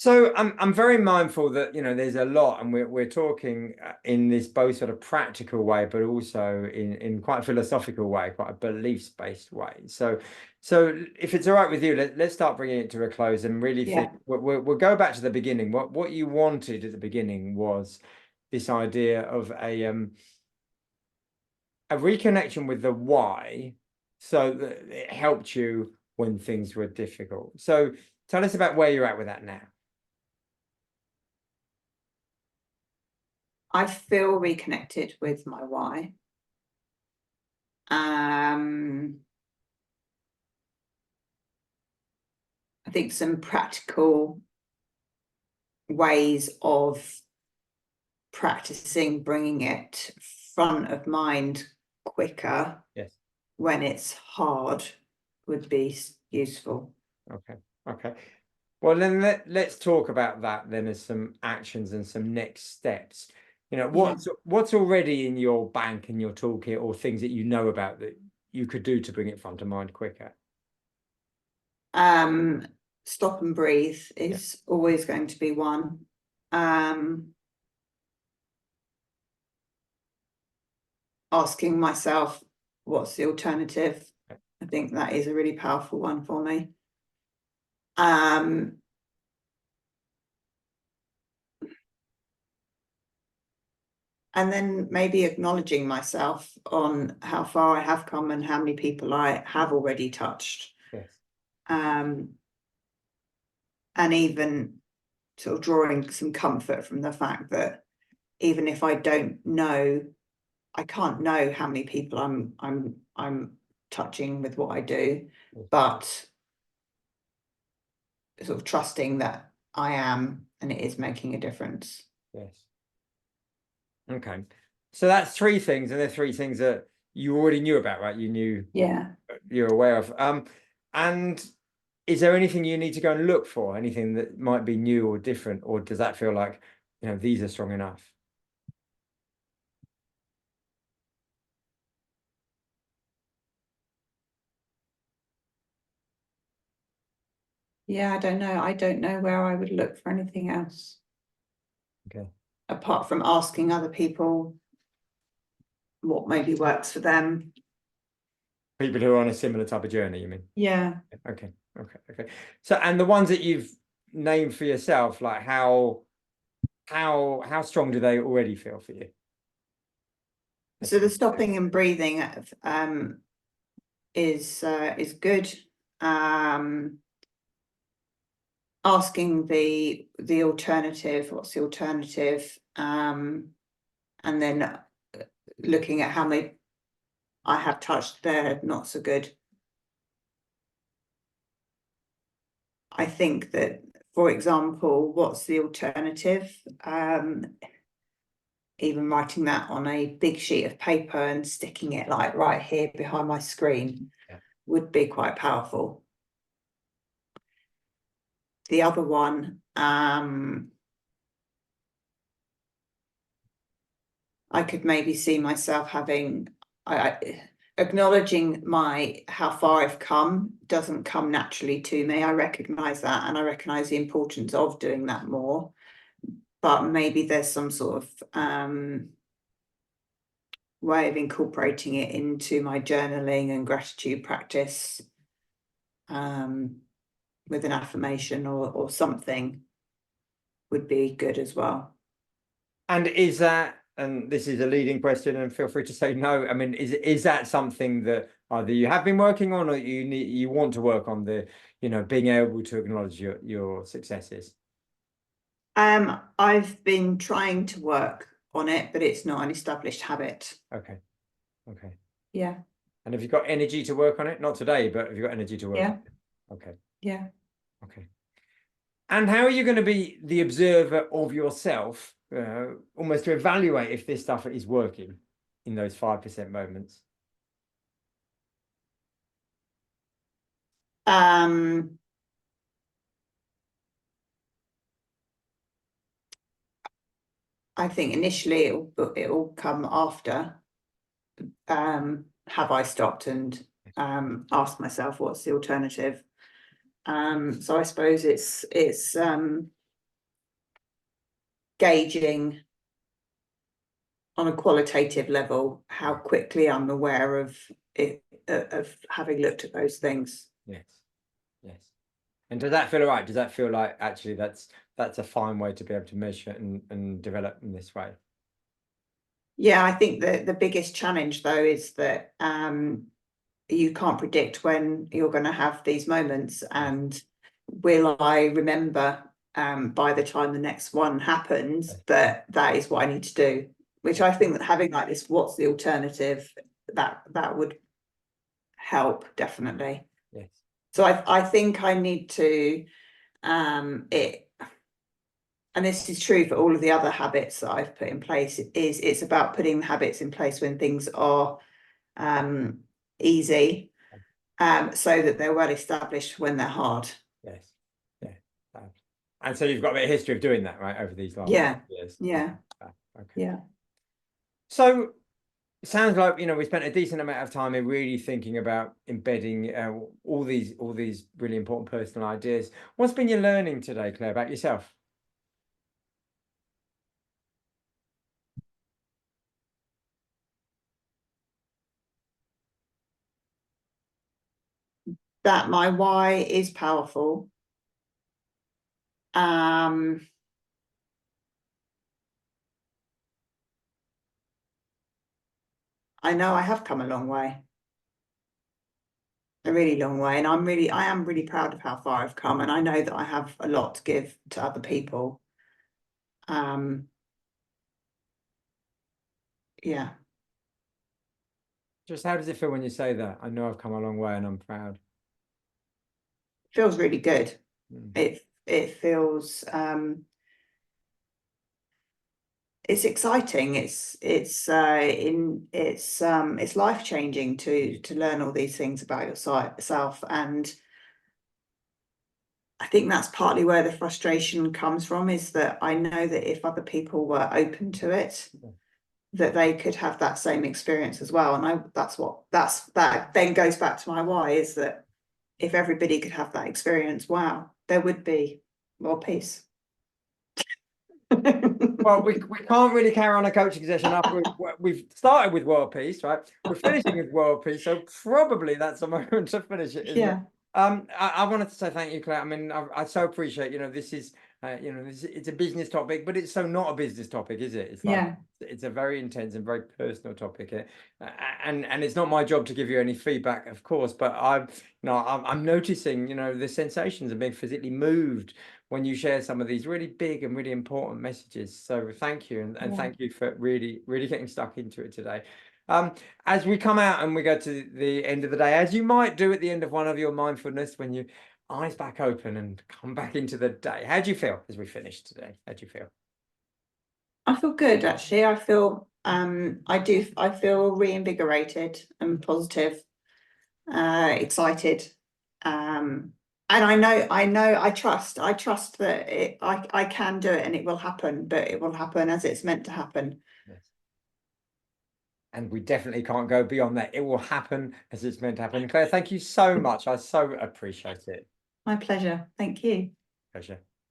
So I'm very mindful that there's a lot, and we're talking in this both sort of practical way, but also in quite a philosophical way, quite a beliefs-based way. So if it's all right with you, let's start bringing it to a close and really think. Yeah. We'll go back to the beginning. What you wanted at the beginning was this idea of a reconnection with the why, so that it helped you when things were difficult. So tell us about where you're at with that now. I feel reconnected with my why. I think some practical ways of practicing bringing it front of mind quicker Yes. when it's hard would be useful. Okay. Okay. Well, then let's talk about that then as some actions and some next steps. What's already in your bank and your toolkit, or things that you know about that you could do to bring it front of mind quicker? Stop and breathe is always going to be one. Asking myself, what's the alternative? I think that is a really powerful one for me. And then maybe acknowledging myself on how far I have come and how many people I have already touched. Yes. And even sort of drawing some comfort from the fact that even if I don't know, I can't know how many people I'm touching with what I do, but sort of trusting that I am, and it is making a difference. Yes. Okay. So that's three things, and they're three things that you already knew about, right? You're aware of. And is there anything you need to go and look for? Anything that might be new or different, or does that feel like, these are strong enough? Yeah, I don't know. I don't know where I would look for anything else. Okay. Apart from asking other people what maybe works for them. People who are on a similar type of journey, you mean? Yeah. Okay. Okay. So, and the ones that you've named for yourself, like how strong do they already feel for you? So the stopping and breathing is good. Asking the alternative, what's the alternative? And then looking at how many I have touched, they're not so good. I think that, for example, what's the alternative? Even writing that on a big sheet of paper and sticking it like right here behind my screen would be quite powerful. The other one, I could maybe see myself having, acknowledging how far I've come doesn't come naturally to me. I recognize that, and I recognize the importance of doing that more. But maybe there's some sort of way of incorporating it into my journaling and gratitude practice, with an affirmation or something would be good as well. And is that, and this is a leading question, and feel free to say no, I mean, is that something that either you have been working on, or you want to work on, the being able to acknowledge your successes? I've been trying to work on it, but it's not an established habit. Okay. Yeah. And have you got energy to work on it? Not today, but have you got energy to work on it? Okay. Yeah. Okay. And how are you going to be the observer of yourself, almost to evaluate if this stuff is working in those 5% moments? I think initially it will come after. Have I stopped and asked myself what's the alternative? So I suppose it's gauging on a qualitative level how quickly I'm aware of it, of having looked at those things. Yes. Yes. And does that feel all right? Does that feel like actually that's a fine way to be able to measure and develop in this way? Yeah, I think that the biggest challenge though is that you can't predict when you're going to have these moments, and will I remember by the time the next one happens that is what I need to do, which I think that having like this what's the alternative, that would help definitely. Yes. So I think I need to and this is true for all of the other habits that I've put in place, it's about putting the habits in place when things are easy, so that they're well established when they're hard. Yes. Yeah. And so you've got a bit of history of doing that, right, over these last years. Yeah. Okay. Yeah. So it sounds like, you know, we spent a decent amount of time in really thinking about embedding all these really important personal ideas. What's been your learning today, Claire, about yourself? That my why is powerful. I know I have come a long way, a really long way, and I am really proud of how far I've come, and I know that I have a lot to give to other people. Yeah. Just how does it feel when you say that? I know I've come a long way and I'm proud. Feels really good. Mm. It feels it's exciting. It's life-changing to learn all these things about yourself, and I think that's partly where the frustration comes from, is that I know that if other people were open to it, that they could have that same experience as well. And that then goes back to my why, is that if everybody could have that experience, wow, there would be more peace. Well, we can't really carry on a coaching session after we've started with world peace, right? We're finishing with world peace, so probably that's the moment to finish it, isn't it? I wanted to say thank you, Claire. I mean, I so appreciate, you know, this is, you know, it's a business topic, but it's so not a business topic, is it? It's like, it's a very intense and very personal topic, and it's not my job to give you any feedback, of course, but I'm noticing, you know, the sensations of being physically moved when you share some of these really big and really important messages. So thank you, and thank you for really getting stuck into it today. As we come out and we go to the end of the day, as you might do at the end of one of your mindfulness, when you eyes back open and come back into the day, how do you feel as we finish today? How do you feel? I feel good, actually. I feel I feel reinvigorated and positive, excited, and I trust that I can do it, and it will happen, but it will happen as it's meant to happen. Yes. And we definitely can't go beyond that. It will happen as it's meant to happen. Claire, thank you so much. I so appreciate it. My pleasure. Thank you. Pleasure.